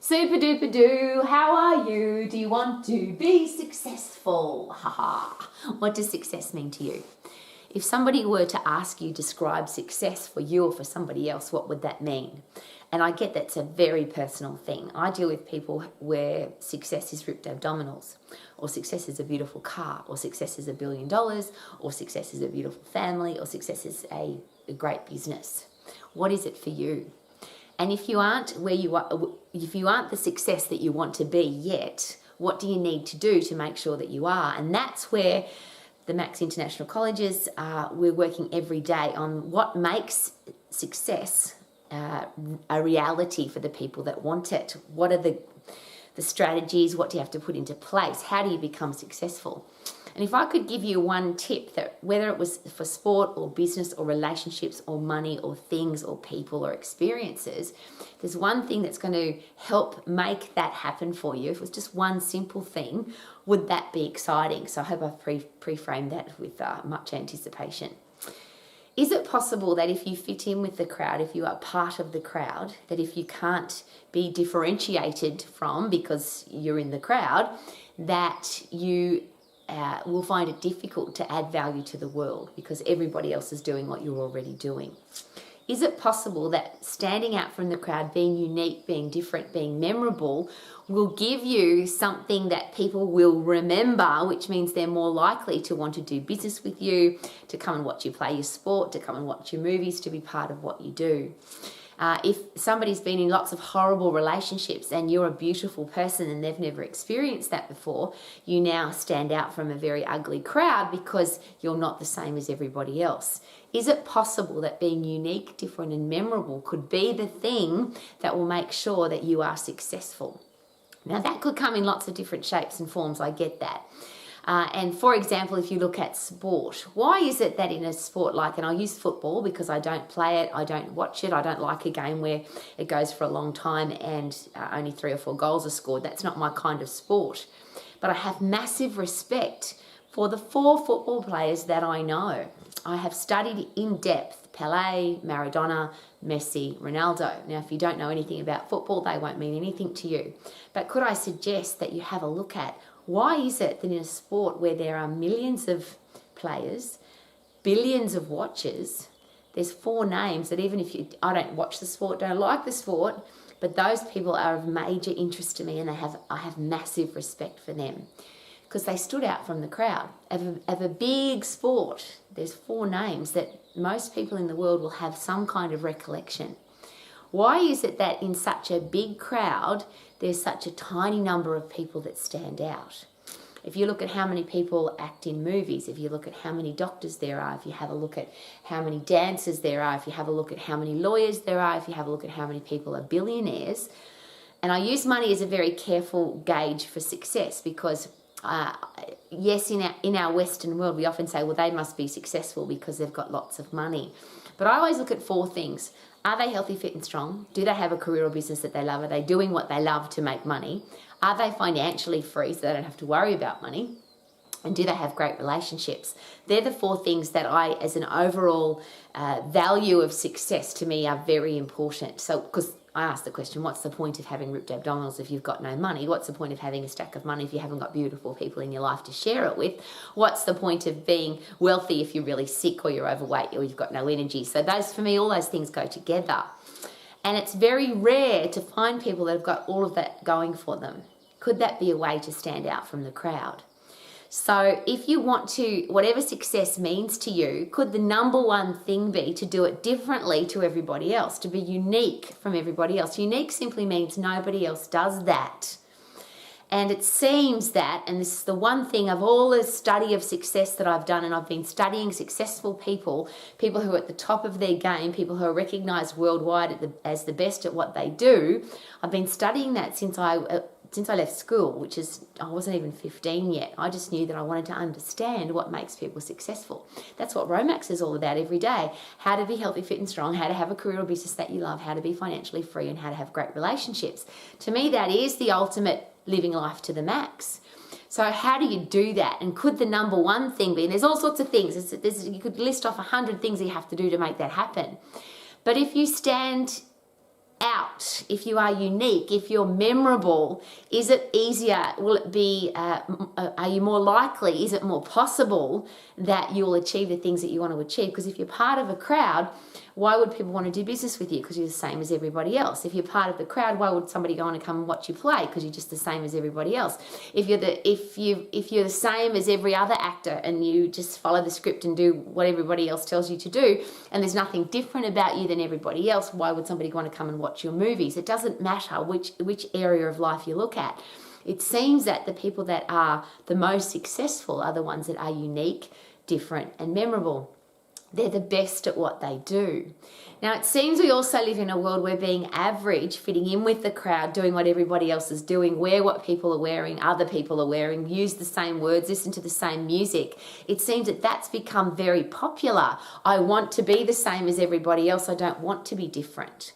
Super duper doo, how are you? Do you want to be successful? Haha. What does success mean to you? If somebody were to ask you, describe success for you or for somebody else, what would that mean? And I get that's a very personal thing. I deal with people where success is ripped abdominals, or success is a beautiful car, or success is $1 billion, or success is a beautiful family, or success is a great business. What is it for you? And if you aren't where you are, if you aren't the success that you want to be yet, what do you need to do to make sure that you are? And that's where the Max International Colleges, we're working every day on what makes success a reality for the people that want it. What are the strategies? What do you have to put into place? How do you become successful? And if I could give you one tip, that whether it was for sport or business or relationships or money or things or people or experiences, there's one thing that's going to help make that happen for you. If it was just one simple thing, would that be exciting? So I hope I've pre-framed that with much anticipation. Is it possible that if you fit in with the crowd, if you are part of the crowd, that if you can't be differentiated from because you're in the crowd, that you will find it difficult to add value to the world because everybody else is doing what you're already doing? Is it possible that standing out from the crowd, being unique, being different, being memorable, will give you something that people will remember, which means they're more likely to want to do business with you, to come and watch you play your sport, to come and watch your movies, to be part of what you do? If somebody's been in lots of horrible relationships and you're a beautiful person and they've never experienced that before, you now stand out from a very ugly crowd because you're not the same as everybody else. Is it possible that being unique, different, and memorable could be the thing that will make sure that you are successful? Now, that could come in lots of different shapes and forms, I get that. And for example, if you look at sport, why is it that in a sport like, and I'll use football because I don't play it, I don't watch it, I don't like a game where it goes for a long time and only 3 or 4 goals are scored. That's not my kind of sport. But I have massive respect for the 4 football players that I know. I have studied in depth Pelé, Maradona, Messi, Ronaldo. Now, if you don't know anything about football, they won't mean anything to you. But could I suggest that you have a look at why is it that in a sport where there are millions of players, billions of watchers, there's 4 names that even if I don't watch the sport, don't like the sport, but those people are of major interest to me and I have massive respect for them because they stood out from the crowd. Of a big sport, there's 4 names that most people in the world will have some kind of recollection. Why is it that in such a big crowd, there's such a tiny number of people that stand out? If you look at how many people act in movies, if you look at how many doctors there are, if you have a look at how many dancers there are, if you have a look at how many lawyers there are, if you have a look at how many people are billionaires, and I use money as a very careful gauge for success because yes, in our Western world, we often say, well, they must be successful because they've got lots of money. But I always look at 4 things. Are they healthy, fit, and strong? Do they have a career or business that they love? Are they doing what they love to make money? Are they financially free so they don't have to worry about money? And do they have great relationships? They're the 4 things that I, as an overall value of success to me, are very important. So, because I asked the question, what's the point of having ripped abdominals if you've got no money? What's the point of having a stack of money if you haven't got beautiful people in your life to share it with? What's the point of being wealthy if you're really sick or you're overweight or you've got no energy? So those, for me, all those things go together. And it's very rare to find people that have got all of that going for them. Could that be a way to stand out from the crowd? So if you want to, whatever success means to you, could the number one thing be to do it differently to everybody else, to be unique from everybody else? Unique simply means nobody else does that. And it seems that, and this is the one thing of all the study of success that I've done, and I've been studying successful people, people who are at the top of their game, people who are recognized worldwide as the best at what they do. I've been studying that since I left school, which is, I wasn't even 15 yet. I just knew that I wanted to understand what makes people successful. That's what Romax is all about every day. How to be healthy, fit, and strong, how to have a career or business that you love, how to be financially free, and how to have great relationships. To me, that is the ultimate living life to the max. So how do you do that? And could the number one thing be, and there's all sorts of things, you could list off 100 things you have to do to make that happen. But if you stand out, if you are unique, if you're memorable, is it easier? Will it be, are you more likely? Is it more possible that you'll achieve the things that you want to achieve? Because if you're part of a crowd, why would people want to do business with you? Because you're the same as everybody else. If you're part of the crowd, why would somebody go on and come and watch you play? Because you're just the same as everybody else. If you're the same as every other actor and you just follow the script and do what everybody else tells you to do, and there's nothing different about you than everybody else, why would somebody want to come and watch your movies? It doesn't matter which area of life you look at. It seems that the people that are the most successful are the ones that are unique, different, and memorable. They're the best at what they do. Now, it seems we also live in a world where being average, fitting in with the crowd, doing what everybody else is doing, wear what people are wearing, other people are wearing, use the same words, listen to the same music. It seems that that's become very popular. I want to be the same as everybody else. I don't want to be different.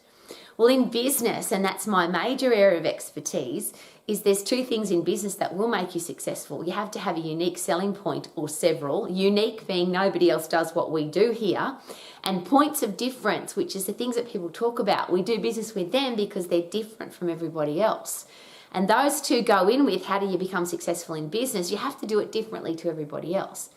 Well, in business, and that's my major area of expertise, is there's two things in business that will make you successful. You have to have a unique selling point or several. Unique being nobody else does what we do here. And points of difference, which is the things that people talk about. We do business with them because they're different from everybody else. And those two go in with how do you become successful in business? You have to do it differently to everybody else.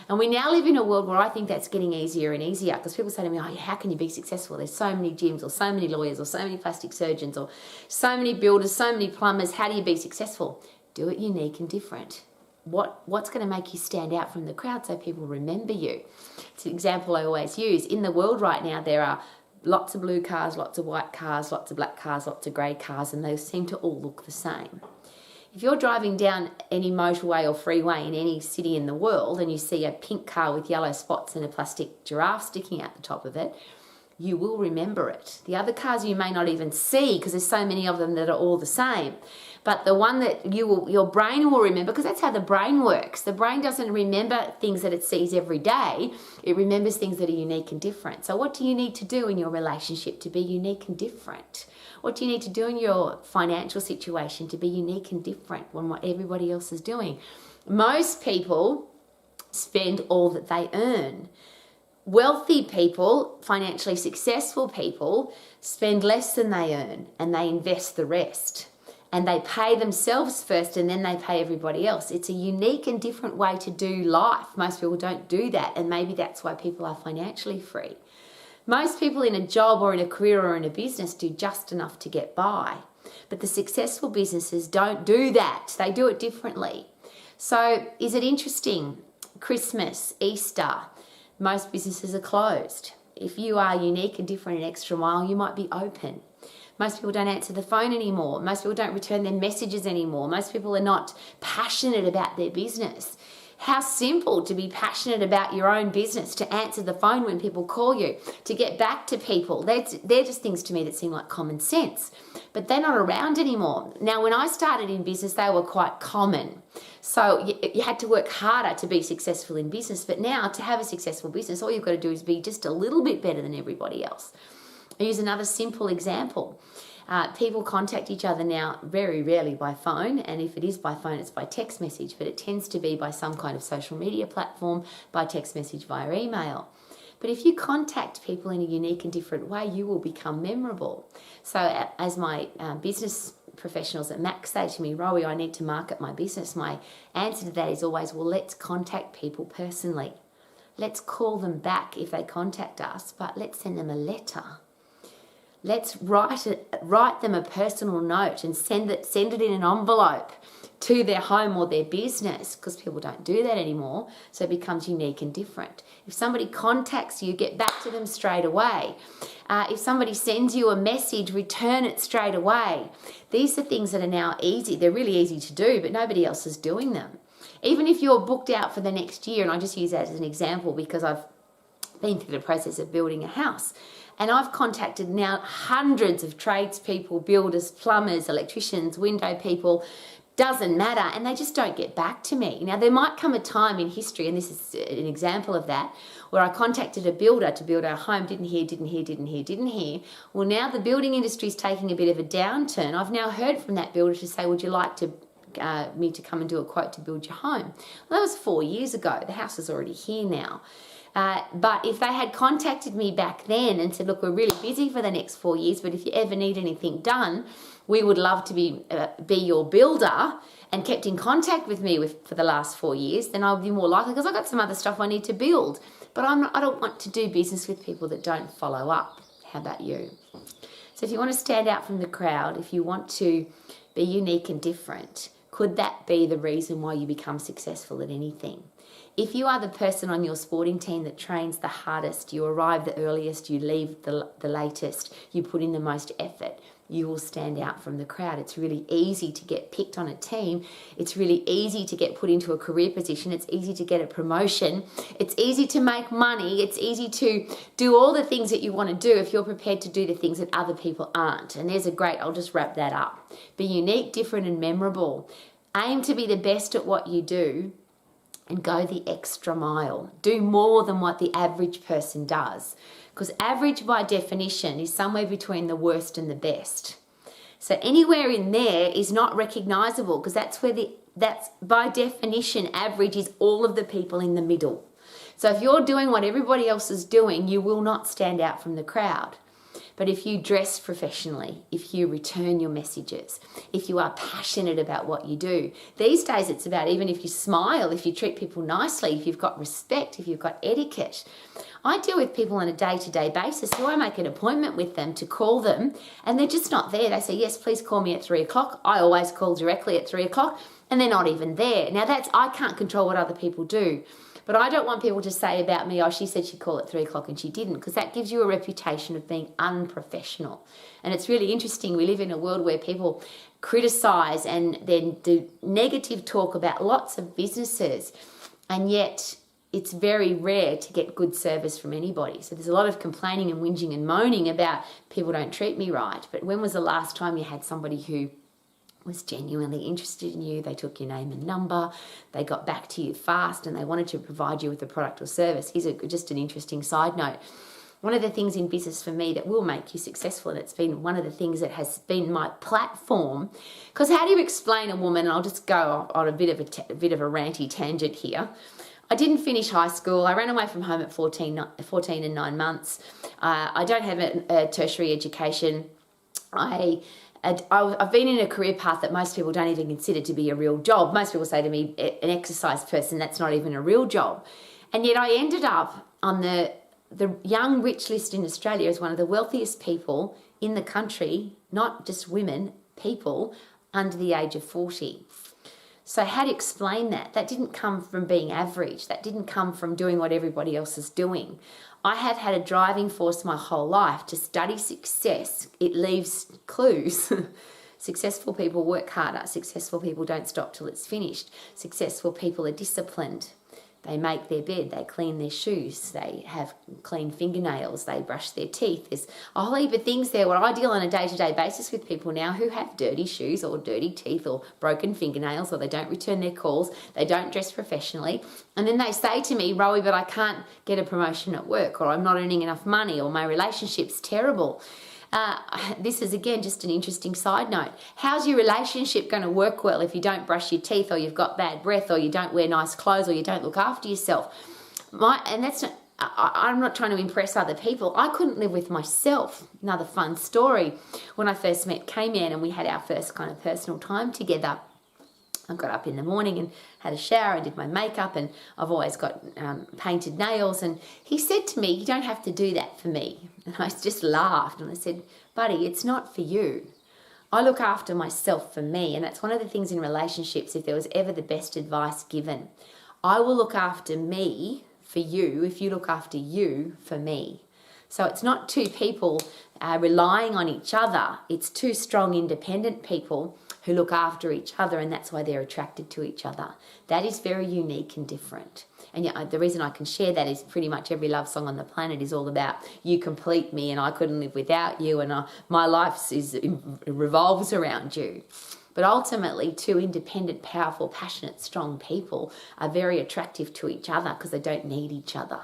And we now live in a world where I think that's getting easier and easier because people say to me, oh, how can you be successful? There's so many gyms or so many lawyers or so many plastic surgeons or so many builders, so many plumbers. How do you be successful? Do it unique and different. What's going to make you stand out from the crowd so people remember you? It's an example I always use. In the world right now, there are lots of blue cars, lots of white cars, lots of black cars, lots of grey cars, and they seem to all look the same. If you're driving down any motorway or freeway in any city in the world and you see a pink car with yellow spots and a plastic giraffe sticking out the top of it, you will remember it. The other cars you may not even see because there's so many of them that are all the same. But the one that your brain will remember, because that's how the brain works. The brain doesn't remember things that it sees every day. It remembers things that are unique and different. So what do you need to do in your relationship to be unique and different? What do you need to do in your financial situation to be unique and different from what everybody else is doing? Most people spend all that they earn. Wealthy people, financially successful people, spend less than they earn and they invest the rest. And they pay themselves first and then they pay everybody else. It's a unique and different way to do life. Most people don't do that, and maybe that's why people are financially free. Most people in a job or in a career or in a business do just enough to get by. But the successful businesses don't do that. They do it differently. So is it interesting? Christmas, Easter, most businesses are closed. If you are unique and different and extra mile, you might be open. Most people don't answer the phone anymore. Most people don't return their messages anymore. Most people are not passionate about their business. How simple to be passionate about your own business, to answer the phone when people call you, to get back to people. They're just things to me that seem like common sense, but they're not around anymore. Now, when I started in business, they were quite common. So you had to work harder to be successful in business, but now to have a successful business, all you've got to do is be just a little bit better than everybody else. I'll use another simple example. People contact each other now very rarely by phone, and if it is by phone, it's by text message, but it tends to be by some kind of social media platform, by text message via email. But if you contact people in a unique and different way, you will become memorable. So as my business professionals at Mac say to me, Rowie, I need to market my business. My answer to that is always, well, let's contact people personally. Let's call them back if they contact us, but let's send them a letter. Let's write them a personal note and send it in an envelope to their home or their business, because people don't do that anymore, so it becomes unique and different. If somebody contacts you, get back to them straight away. If somebody sends you a message, return it straight away. These are things that are now easy. They're really easy to do, but nobody else is doing them. Even if you're booked out for the next year, and I just use that as an example because I've been through the process of building a house. And I've contacted now hundreds of tradespeople, builders, plumbers, electricians, window people, doesn't matter, and they just don't get back to me. Now, there might come a time in history, and this is an example of that, where I contacted a builder to build our home, didn't hear. Well, now the building industry is taking a bit of a downturn. I've now heard from that builder to say, would you like me to come and do a quote to build your home? Well, that was 4 years ago. The house is already here now. But if they had contacted me back then and said, look, we're really busy for the next 4 years, but if you ever need anything done, we would love to be your builder, and kept in contact with me for the last 4 years, then I would be more likely, because I've got some other stuff I need to build. But I don't want to do business with people that don't follow up. How about you? So if you want to stand out from the crowd, if you want to be unique and different, could that be the reason why you become successful at anything? If you are the person on your sporting team that trains the hardest, you arrive the earliest, you leave the latest, you put in the most effort, you will stand out from the crowd. It's really easy to get picked on a team. It's really easy to get put into a career position. It's easy to get a promotion. It's easy to make money. It's easy to do all the things that you want to do if you're prepared to do the things that other people aren't. And there's I'll just wrap that up. Be unique, different, and memorable. Aim to be the best at what you do, and go the extra mile. Do more than what the average person does. Because average by definition is somewhere between the worst and the best. So anywhere in there is not recognizable, because that's by definition, average is all of the people in the middle. So if you're doing what everybody else is doing, you will not stand out from the crowd. But if you dress professionally, if you return your messages, if you are passionate about what you do, these days it's about, even if you smile, if you treat people nicely, if you've got respect, if you've got etiquette. I deal with people on a day-to-day basis who I make an appointment with them to call them, and they're just not there. They say, yes, please call me at 3 o'clock. I always call directly at 3 o'clock, and they're not even there. Now I can't control what other people do. But I don't want people to say about me, oh, she said she'd call at 3 o'clock and she didn't, because that gives you a reputation of being unprofessional. And it's really interesting. We live in a world where people criticize and then do negative talk about lots of businesses, and yet it's very rare to get good service from anybody. So there's a lot of complaining and whinging and moaning about people don't treat me right. But when was the last time you had somebody who was genuinely interested in you? They took your name and number, they got back to you fast, and they wanted to provide you with a product or service. Here's just an interesting side note. One of the things in business for me that will make you successful, and it's been one of the things that has been my platform, because how do you explain a woman, and I'll just go on a bit of a ranty tangent here. I didn't finish high school. I ran away from home at 14 and 9 months. I don't have a tertiary education. I've been in a career path that most people don't even consider to be a real job. Most people say to me, an exercise person, that's not even a real job. And yet I ended up on the young rich list in Australia as one of the wealthiest people in the country, not just women, people under the age of 40. So how do you explain that? That didn't come from being average. That didn't come from doing what everybody else is doing. I have had a driving force my whole life to study success. It leaves clues. Successful people work harder. Successful people don't stop till it's finished. Successful people are disciplined. They make their bed, they clean their shoes, they have clean fingernails, they brush their teeth. There's a whole heap of things there where I deal on a day-to-day basis with people now who have dirty shoes or dirty teeth or broken fingernails, or they don't return their calls, they don't dress professionally. And then they say to me, Rowie, but I can't get a promotion at work, or I'm not earning enough money, or my relationship's terrible. This is, again, just an interesting side note. How's your relationship going to work well if you don't brush your teeth, or you've got bad breath, or you don't wear nice clothes, or you don't look after yourself? I'm not trying to impress other people. I couldn't live with myself. Another fun story. When I first met K-Man and we had our first kind of personal time together, I got up in the morning and had a shower and did my makeup, and I've always got painted nails, and he said to me, you don't have to do that for me. And I just laughed and I said, buddy, it's not for you. I look after myself for me, and that's one of the things in relationships, if there was ever the best advice given. I will look after me for you if you look after you for me. So it's not two people relying on each other. It's two strong, independent people who look after each other, and that's why they're attracted to each other. That is very unique and different. And yet, the reason I can share that is pretty much every love song on the planet is all about you complete me, and I couldn't live without you, and my life revolves around you. But ultimately, two independent, powerful, passionate, strong people are very attractive to each other because they don't need each other.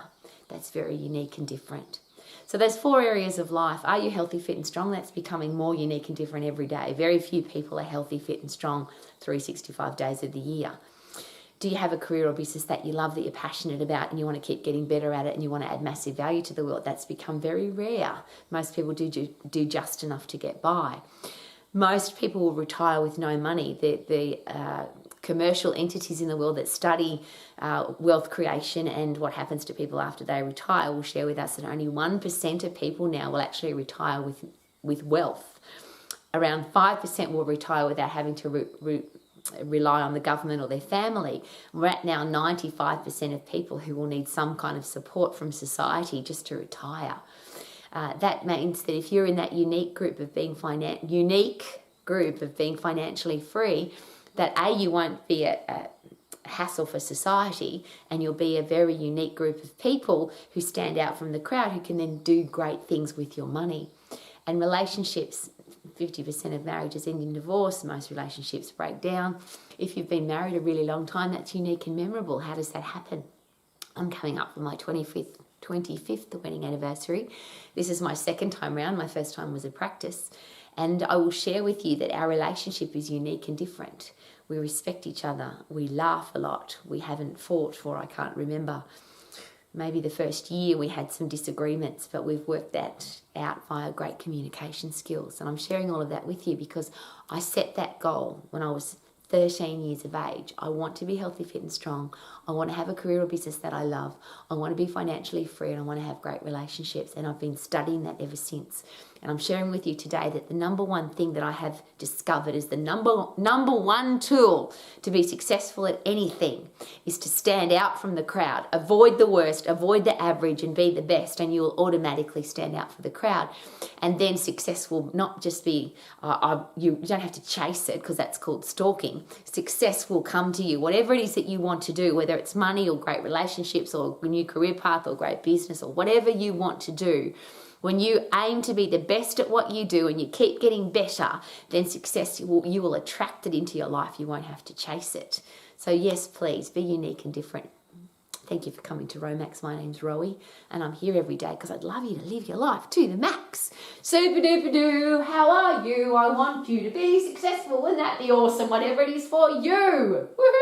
That's very unique and different. So those 4 areas of life. Are you healthy, fit and strong? That's becoming more unique and different every day. Very few people are healthy, fit and strong 365 days of the year. Do you have a career or business that you love, that you're passionate about, and you want to keep getting better at it, and you want to add massive value to the world? That's become very rare. Most people do just enough to get by. Most people will retire with no money. The commercial entities in the world that study wealth creation and what happens to people after they retire will share with us that only 1% of people now will actually retire with wealth. Around 5% will retire without having to rely on the government or their family. We're at now 95% of people who will need some kind of support from society just to retire. That means that if you're in that unique group of being financially free, that you won't be a hassle for society, and you'll be a very unique group of people who stand out from the crowd, who can then do great things with your money. And relationships, 50% of marriages end in divorce. Most relationships break down. If you've been married a really long time, that's unique and memorable. How does that happen? I'm coming up for my 25th wedding anniversary. This is my second time round. My first time was a practice. And I will share with you that our relationship is unique and different. We respect each other. We laugh a lot. We haven't fought for, I can't remember. Maybe the first year we had some disagreements, but we've worked that out via great communication skills. And I'm sharing all of that with you because I set that goal when I was 13 years of age. I want to be healthy, fit and strong. I want to have a career or business that I love. I want to be financially free, and I want to have great relationships. And I've been studying that ever since. And I'm sharing with you today that the number one thing that I have discovered is the number one tool to be successful at anything is to stand out from the crowd. Avoid the worst, avoid the average, and be the best, and you will automatically stand out for the crowd. And then success will not just be, you don't have to chase it because that's called stalking. Success will come to you. Whatever it is that you want to do, whether it's money or great relationships or a new career path or great business or whatever you want to do, when you aim to be the best at what you do and you keep getting better, then success, you will attract it into your life. You won't have to chase it. So yes, please be unique and different. Thank you for coming to Romax. My name's Rowie, and I'm here every day because I'd love you to live your life to the max. Super duper doo, how are you? I want you to be successful. Wouldn't that be awesome? Whatever it is for you. Woo-hoo.